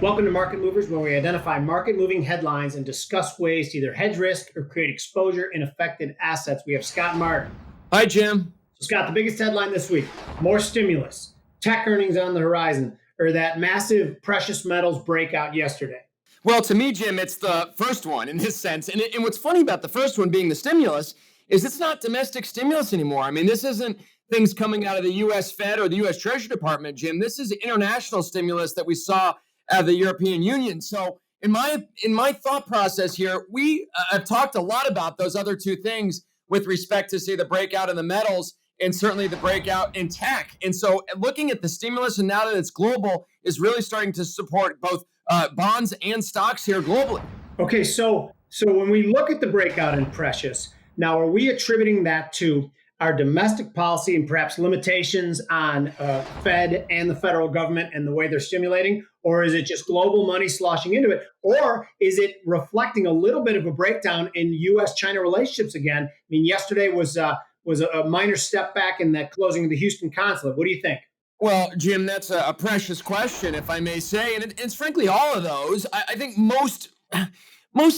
Welcome to Market Movers, where we identify market moving headlines and discuss ways to either hedge risk or create exposure in affected assets. We have Scott Martin. Hi, Jim. So, Scott, the biggest headline this week: more stimulus, tech earnings on the horizon, or that massive precious metals breakout yesterday. Well, to me, Jim, it's the first one in this sense. And what's funny about the first one being the stimulus is it's not domestic stimulus anymore. I mean, this isn't things coming out of the U.S. Fed or the U.S. Treasury Department, Jim. This is international stimulus that we saw out of the European Union. So in my thought process here, we have talked a lot about those other two things with respect to, say, the breakout in the metals and certainly the breakout in tech. And so looking at the stimulus and now that it's global is really starting to support both bonds and stocks here globally. Okay, so when we look at the breakout in precious, now are we attributing that to our domestic policy and perhaps limitations on Fed and the federal government and the way they're stimulating? Or is it just global money sloshing into it? Or is it reflecting a little bit of a breakdown in U.S.-China relationships again? I mean, yesterday was a minor step back in that closing of the Houston consulate. What do you think? Well, Jim, that's a precious question, if I may say. And it's frankly all of those. I think most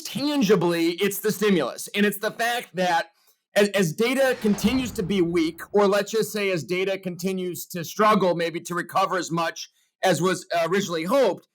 tangibly, it's the stimulus. And it's the fact that as data continues to be weak, or let's just say as data continues to struggle maybe to recover as much as was originally hoped,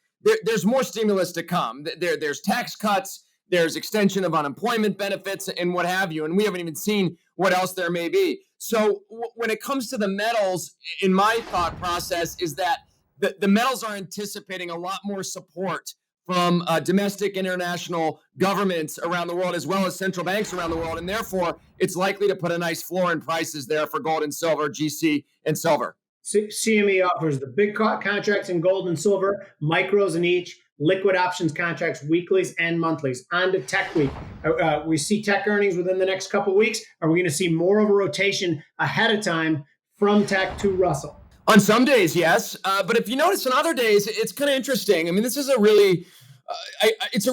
there's more stimulus to come. There's tax cuts, there's extension of unemployment benefits and what have you. And we haven't even seen what else there may be. So when it comes to the metals, in my thought process is that the metals are anticipating a lot more support from domestic international governments around the world, as well as central banks around the world. And therefore, it's likely to put a nice floor in prices there for gold and silver, GC and silver. CME offers the big contracts in gold and silver, micros in each, liquid options contracts, weeklies and monthlies. On to Tech Week. We see tech earnings within the next couple of weeks. Are we going to see more of a rotation ahead of time from tech to Russell? On some days, yes. But if you notice on other days, it's kind of interesting. I mean, this is a really it's a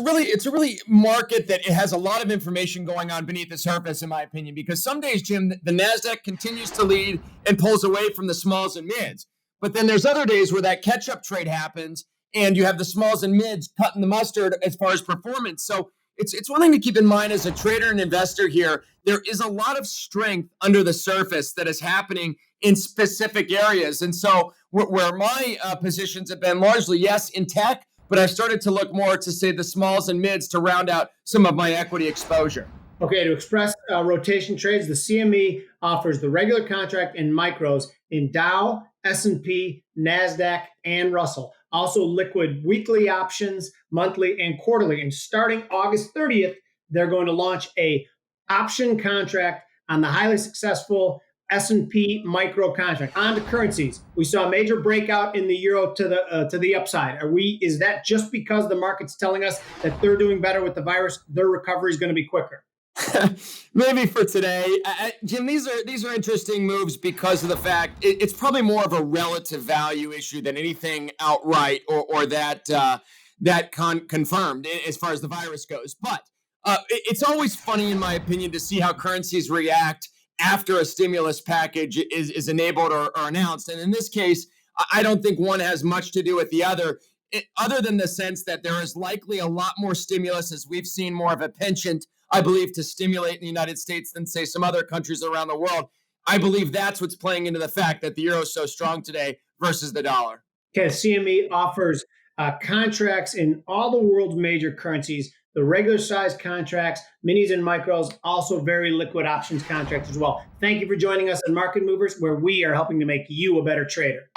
really market that it has a lot of information going on beneath the surface, in my opinion, because some days, Jim, the NASDAQ continues to lead and pulls away from the smalls and mids. But then there's other days where that catch-up trade happens and you have the smalls and mids cutting the mustard as far as performance. So it's one thing to keep in mind as a trader and investor here. There is a lot of strength under the surface that is happening in specific areas. And so where my positions have been largely, yes, in tech, but I've started to look more to, say, the smalls and mids to round out some of my equity exposure. Okay, to express rotation trades, the CME offers the regular contract in micros in Dow, S&P, NASDAQ, and Russell. Also liquid weekly options, monthly and quarterly. And starting August 30th, they're going to launch a option contract on the highly successful S&P micro contract. On to currencies. We saw a major breakout in the euro to the upside. Is that just because the market's telling us that they're doing better with the virus, their recovery is going to be quicker? Maybe for today, Jim. These are interesting moves because of the fact it's probably more of a relative value issue than anything outright or that confirmed as far as the virus goes. But it's always funny, in my opinion, to see how currencies react after a stimulus package is enabled or announced. And in this case, I don't think one has much to do with the other, other than the sense that there is likely a lot more stimulus, as we've seen more of a penchant, I believe, to stimulate in the United States than, say, some other countries around the world. I believe that's what's playing into the fact that the euro is so strong today versus the dollar. Okay, CME offers contracts in all the world's major currencies, the regular size contracts, minis and micros, also very liquid options contracts as well. Thank you for joining us on Market Movers, where we are helping to make you a better trader.